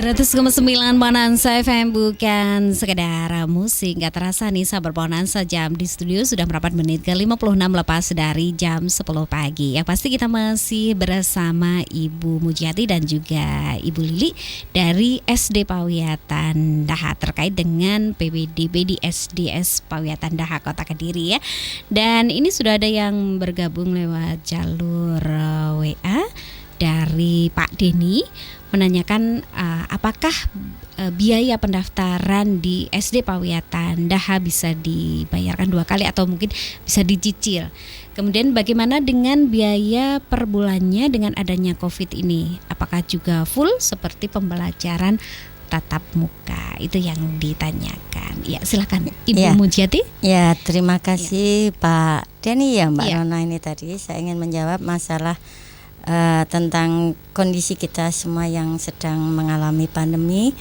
100,9 Bonanza FM, bukan sekedar musik. Gak terasa nih sahabat Bonanza, jam di studio sudah merapat menit ke 56 lepas dari jam 10 pagi. Yang pasti kita masih bersama Ibu Mujiati dan juga Ibu Lili dari SD Pawiatan Daha terkait dengan PBDB di SDS Pawiatan Daha Kota Kediri ya. Dan ini sudah ada yang bergabung lewat jalur WA dari Pak Denny, menanyakan apakah biaya pendaftaran di SD Pawiatan Daha bisa dibayarkan 2 kali atau mungkin bisa dicicil. Kemudian bagaimana dengan biaya per bulannya dengan adanya COVID ini? Apakah juga full seperti pembelajaran tatap muka? Itu yang ditanyakan. Ya, silakan Ibu Mujiati. Ya, terima kasih Pak Denny ya Mbak Rona. Ini tadi saya ingin menjawab masalah tentang kondisi kita semua yang sedang mengalami pandemi.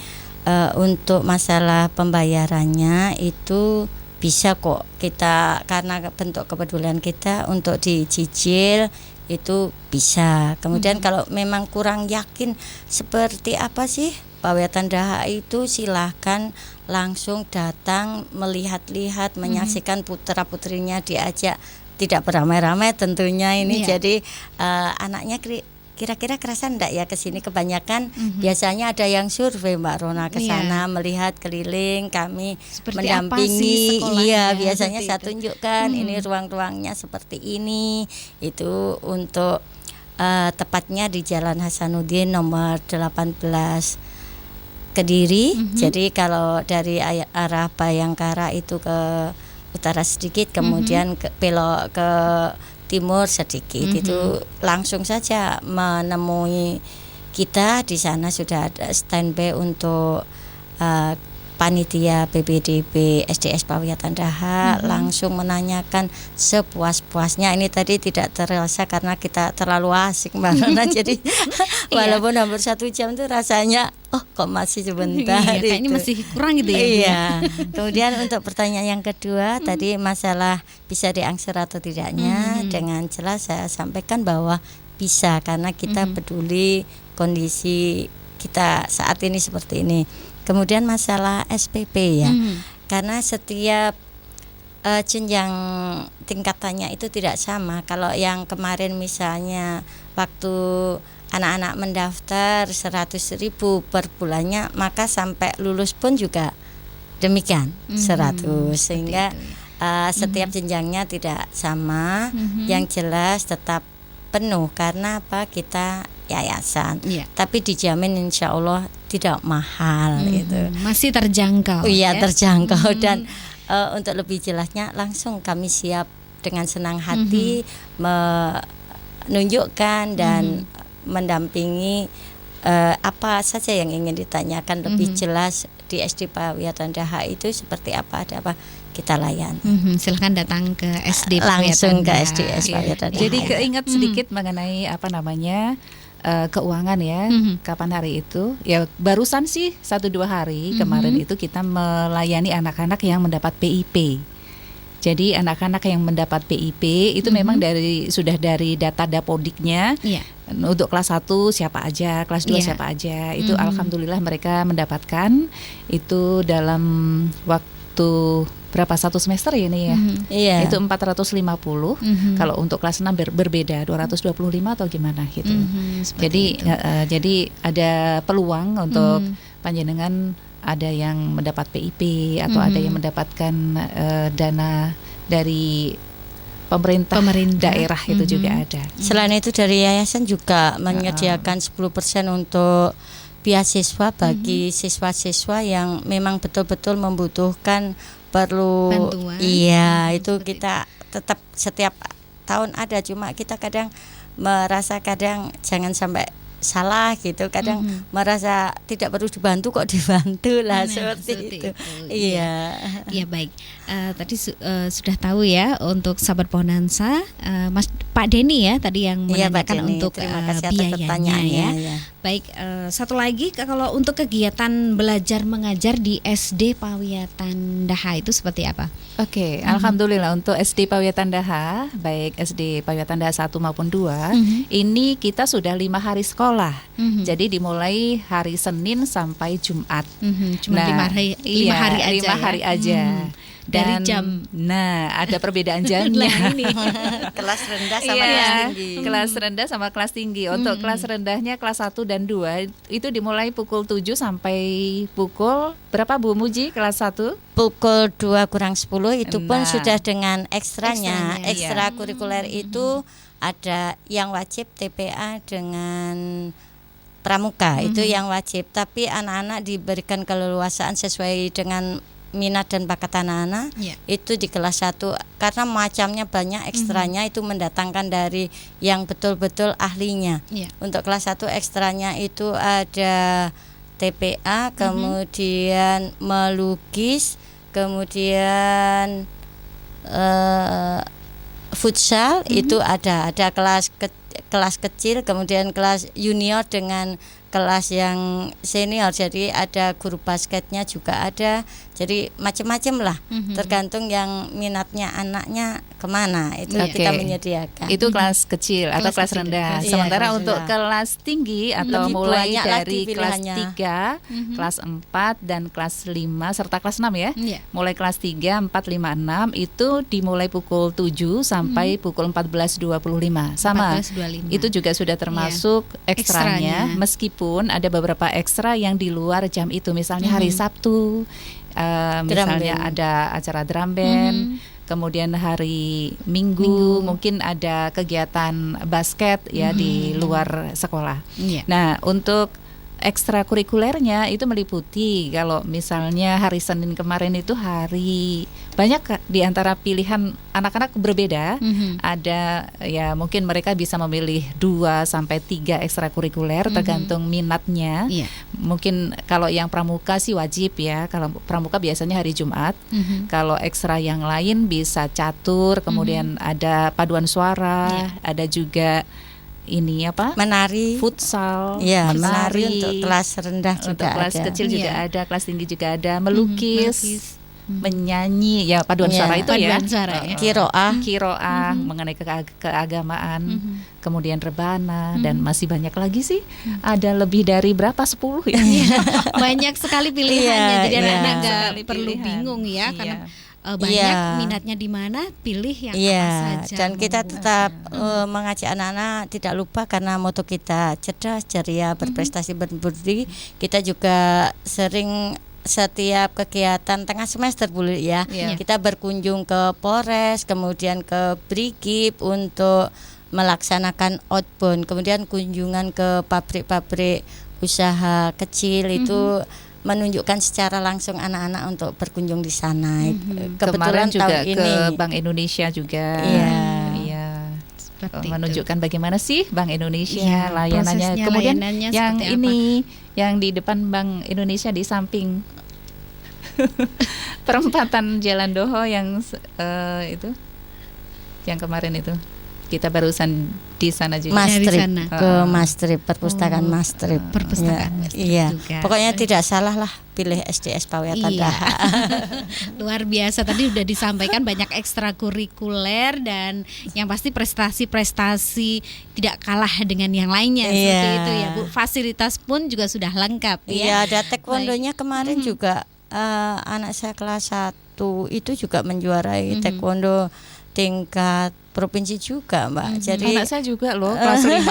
Untuk masalah pembayarannya itu bisa kok kita, karena bentuk kepedulian kita untuk dicicil itu bisa. Kemudian kalau memang kurang yakin seperti apa sih Pawiatan Daha itu, silahkan langsung datang melihat-lihat, menyaksikan putra-putrinya, diajak, tidak beramai-ramai tentunya ini. Jadi anaknya kira-kira kerasa enggak ya ke sini? Kebanyakan biasanya ada yang survei Mbak Rona ke sana, melihat keliling, kami seperti mendampingi. Iya, biasanya saya tunjukkan ini ruang-ruangnya seperti ini. Itu untuk tepatnya di Jalan Hasanuddin nomor 18 Kediri. Jadi kalau dari arah Bayangkara itu ke utara sedikit, kemudian belok ke timur sedikit, itu langsung saja menemui kita. Di sana sudah ada standby untuk panitia PBDB SDS Pawiatan Daha. Langsung menanyakan sepuas-puasnya. Ini tadi tidak terasa karena kita terlalu asik Mbak Rona. Jadi walaupun hampir 1 jam itu rasanya kok masih sebentar. Kayaknya masih kurang gitu ya. Iya. Kemudian untuk pertanyaan yang kedua tadi masalah bisa diangsur atau tidaknya, dengan jelas saya sampaikan bahwa bisa, karena kita peduli kondisi kita saat ini seperti ini. Kemudian masalah SPP ya, karena setiap jenjang tingkatannya itu tidak sama. Kalau yang kemarin misalnya waktu anak-anak mendaftar 100.000 per bulannya, maka sampai lulus pun juga demikian 100, sehingga setiap jenjangnya tidak sama. Yang jelas tetap penuh, karena apa, kita yayasan, tapi dijamin insya Allah tidak mahal gitu. Masih terjangkau. Iya, terjangkau. Dan untuk lebih jelasnya langsung kami siap dengan senang hati menunjukkan dan mendampingi apa saja yang ingin ditanyakan lebih jelas di SD Pawiatan Daha itu seperti apa, ada apa, kita layan. Silahkan datang ke SD langsung ke SDS Pawiatan Daha. Jadi keingat sedikit mengenai apa namanya keuangan ya. Kapan hari itu? Ya barusan sih 1-2 hari kemarin itu kita melayani anak-anak yang mendapat PIP. Jadi anak-anak yang mendapat PIP itu memang sudah dari data Dapodiknya. Untuk kelas 1 siapa aja, kelas 2 siapa aja. Itu alhamdulillah mereka mendapatkan itu dalam waktu berapa, 1 semester ya ini ya. Itu 450. Kalau untuk kelas 6 berbeda 225 atau gimana gitu. Jadi ada peluang untuk panjenengan, ada yang mendapat PIP atau ada yang mendapatkan dana dari pemerintah daerah itu juga ada. Selain itu dari yayasan juga menyediakan 10% untuk beasiswa bagi siswa-siswa yang memang betul-betul membutuhkan, perlu bantuan. Iya, itu kita tetap setiap tahun ada, cuma kita kadang merasa kadang jangan sampai salah gitu, kadang merasa tidak perlu dibantu kok dibantu lah, seperti itu. Iya. Iya, baik. Tadi sudah tahu ya untuk sahabat Bonanza, Mas Pak Denny ya tadi yang Iya, Pak menanyakan Denny. untuk Terima kasih atas biayanya pertanyaannya, ya. ya. Baik, satu lagi kalau untuk kegiatan belajar mengajar di SD Pawiatan Daha itu seperti apa? Oke, alhamdulillah untuk SD Pawiatan Daha, baik SD Pawiatan Daha 1 maupun 2, ini kita sudah 5 hari sekolah. Jadi dimulai hari Senin sampai Jumat. Cuma Nah, 5 hari aja. 5 hari ya? aja. Dari Dan, jam. Nah, ada perbedaan jamnya. Nah, ini. Kelas rendah sama Iya, kelas tinggi. kelas rendah sama kelas tinggi. Untuk kelas rendahnya kelas 1 dan 2 itu dimulai pukul 7 sampai pukul berapa Bu Muji kelas 1? Pukul 2 kurang 10 itu pun Nah. sudah dengan ekstranya. Ekstranya, Ekstra kurikuler itu ada yang wajib TPA dengan pramuka, itu yang wajib. Tapi anak-anak diberikan keleluasaan sesuai dengan minat dan bakat anak-anak. Iya. Itu di kelas 1 karena macamnya banyak, ekstranya itu mendatangkan dari yang betul-betul ahlinya. Iya. Untuk kelas 1 ekstranya itu ada TPA, kemudian melukis, kemudian futsal, itu ada kelas kecil, kemudian kelas junior dengan kelas yang senior. Jadi ada guru basketnya juga ada. Jadi macam-macam lah, tergantung yang minatnya anaknya kemana, itu Oke. kita menyediakan. Itu kelas kecil atau Kelas kelas kecil. rendah. Iya, Sementara kelas untuk rendah. kelas tinggi atau Lebih mulai banyak lagi dari kelas pilihannya. 3, kelas 4 dan kelas 5 serta kelas 6 ya. Iya. Mulai kelas 3, 4, 5, 6 itu dimulai pukul 7 sampai pukul 14.25. Sama. 14.25. Itu juga sudah termasuk ekstranya, Ekstranya. meskipun ada beberapa ekstra yang di luar jam itu. Misalnya hari Sabtu, misalnya band. ada acara drum band. Kemudian hari Minggu mungkin ada kegiatan basket ya di luar sekolah. Iya. Nah, untuk ekstrakurikulernya itu meliputi kalau misalnya hari Senin kemarin itu hari banyak di antara pilihan anak-anak berbeda. Ada ya mungkin mereka bisa memilih 2 sampai 3 ekstrakurikuler tergantung minatnya. Iya. Mungkin kalau yang pramuka sih wajib ya. Kalau pramuka biasanya hari Jumat. Kalau ekstra yang lain bisa catur, kemudian ada paduan suara, ada juga ini apa? Menari. Futsal, Ya, menari menari. untuk kelas rendah juga Untuk kelas ada. kecil juga Iya. ada, kelas tinggi juga ada, melukis, melukis. menyanyi, ya paduan Iya. suara itu ya. Paduan suara ya. Kiroah. Kiroah mengenai keagamaan, kemudian rebana dan masih banyak lagi sih. Ada lebih dari berapa 10 ya? Banyak sekali pilihannya, Iya, jadi iya. anak-anak nggak Sekali perlu pilihan. bingung ya, Iya. karena banyak Iya. minatnya di mana, pilih yang Iya, apa saja. dan kita mau. tetap mengajak anak-anak tidak lupa karena moto kita cerdas, ceria, berprestasi, berbudi. Kita juga sering setiap kegiatan tengah semester Bu ya, Iya. kita berkunjung ke Polres, kemudian ke Brigip untuk melaksanakan outbound, kemudian kunjungan ke pabrik-pabrik usaha kecil itu menunjukkan secara langsung anak-anak untuk berkunjung di sana. Kemarin Kebetulan juga tahun ke ini Bank Indonesia juga. Iya. Iya. Seperti Menunjukkan bagaimana sih Bank Indonesia Iya, layanannya. prosesnya, Kemudian layanannya yang seperti apa? ini yang di depan Bank Indonesia di samping perempatan Jalan Doho yang itu yang kemarin itu. Kita barusan di sana juga. Dari Mastrip sana. ke Mastrip, perpustakaan Mastrip. Perpustakaan Mastrip Iya. juga. Pokoknya tidak salah lah pilih SDS Pawiatan Iya. Daha. Luar biasa, tadi udah disampaikan banyak ekstrakurikuler dan yang pasti prestasi-prestasi tidak kalah dengan yang lainnya seperti Iya. itu ya Bu. Fasilitas pun juga sudah lengkap Iya, ya. ada taekwondonya kemarin juga anak saya kelas 1 itu juga menjuarai taekwondo tingkat provinsi juga, Mbak. Jadi Anak saya juga loh kelas 5.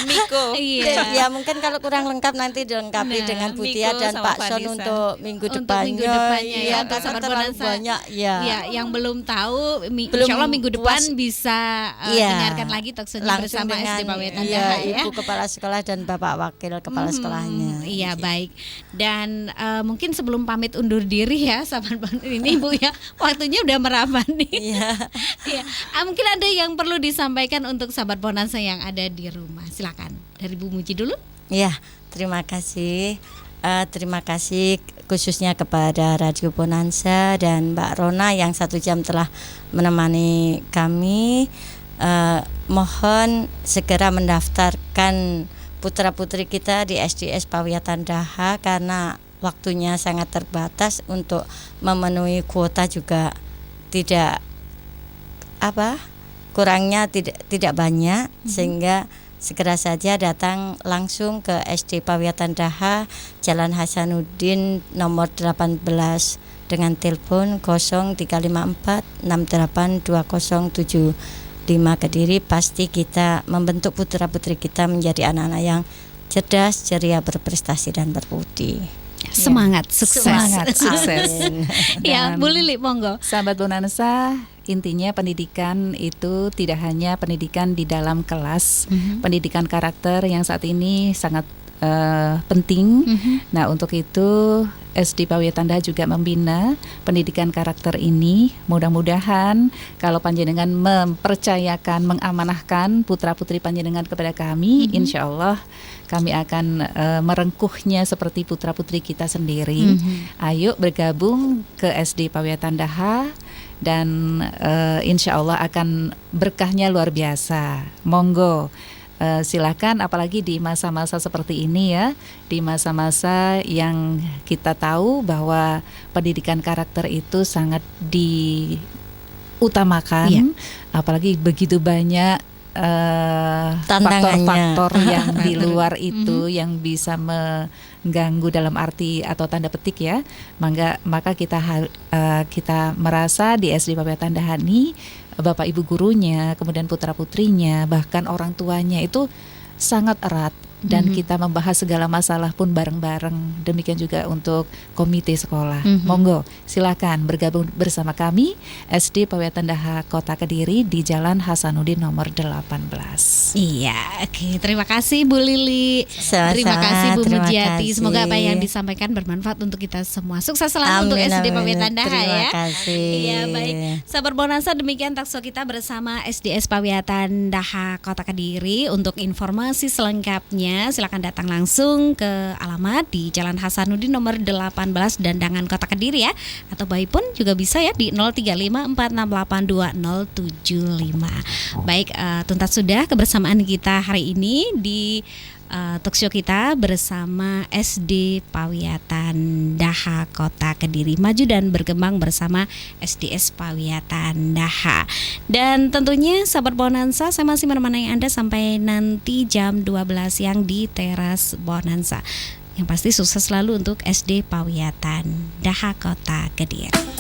Miko. Iya. ya mungkin kalau kurang lengkap nanti dilengkapi Nah, dengan Butia Miko dan sama Pak Son Vanessa. untuk minggu Untuk depannya. minggu depannya ya, Iya, untuk karena Sahabat terlalu Bonanza. banyak ya. Ya, yang belum tahu, Belum insya Allah minggu depan puas. bisa Iya. dengarkan lagi talkshow-nya Langsung bersama dengan SD Pawetan iya, Daha ya. Ibu Kepala Sekolah dan Bapak Wakil Kepala Sekolahnya. Iya baik. Dan mungkin sebelum pamit undur diri ya, sahabat Bonanza ini Bu ya, waktunya udah merapat nih. Iya. Iya. Mungkin ada yang perlu disampaikan untuk sahabat Bonanza yang ada di rumah. Silakan dari Bu Muji dulu. Ya, terima kasih. terima kasih khususnya kepada Radio Bonanza dan Mbak Rona yang 1 jam telah menemani kami. Mohon segera mendaftarkan putra-putri kita di SDS Pawiatan Daha karena waktunya sangat terbatas, untuk memenuhi kuota juga tidak kurangnya tidak banyak, sehingga segera saja datang langsung ke SD Pawiatan Daha, Jalan Hasanuddin nomor 18 dengan telepon 0354 682075 Kediri. Pasti kita membentuk putra-putri kita menjadi anak-anak yang cerdas, ceria, berprestasi dan berbudi. Semangat, sukses. Semangat, sukses. Ya, Dan Bu Lili, monggo. Sahabat Bonanza, intinya pendidikan itu tidak hanya pendidikan di dalam kelas, pendidikan karakter yang saat ini sangat penting. Nah, untuk itu SD Pawiatan Daha juga membina pendidikan karakter ini. Mudah-mudahan kalau panjenengan mempercayakan, mengamanahkan putra-putri panjenengan kepada kami, insya Allah kami akan merengkuhnya seperti putra-putri kita sendiri. Ayo bergabung ke SD Pawiatan Daha dan insya Allah akan berkahnya luar biasa. Monggo. Silakan, apalagi di masa-masa seperti ini ya, di masa-masa yang kita tahu bahwa pendidikan karakter itu sangat diutamakan, apalagi begitu banyak faktor-faktor yang di luar itu yang bisa mengganggu dalam arti atau tanda petik ya. Maka kita merasa di SD Pawiatan Daha ini Bapak Ibu gurunya, kemudian putra-putrinya, bahkan orang tuanya itu sangat erat dan kita membahas segala masalah pun bareng-bareng. Demikian juga untuk komite sekolah. Monggo, silakan bergabung bersama kami SD Pawiatan Daha Kota Kediri di Jalan Hasanuddin nomor 18. Iya, oke. Terima kasih Bu Lili. Sama-sama, Terima kasih Bu terima Mujiati. kasih. Semoga apa yang disampaikan bermanfaat untuk kita semua. Sukses selalu untuk SD Pawiatan Daha ya. Terima kasih. Iya, baik. Sahabat Bonanza, demikian talkshow kita bersama SDS Pawiatan Daha Kota Kediri. Untuk informasi selengkapnya silakan datang langsung ke alamat di Jalan Hasanuddin nomor 18 Dandangan Kota Kediri ya. Atau baik pun juga bisa ya di 0354682075. Baik, tuntas sudah kebersamaan kita hari ini di talkshow kita bersama SD Pawiatan Daha Kota Kediri, maju dan berkembang bersama SDS Pawiatan Daha. Dan tentunya sahabat Bonanza, saya masih menemani Anda sampai nanti jam 12 siang di teras Bonanza. Yang pasti sukses selalu untuk SD Pawiatan Daha Kota Kediri.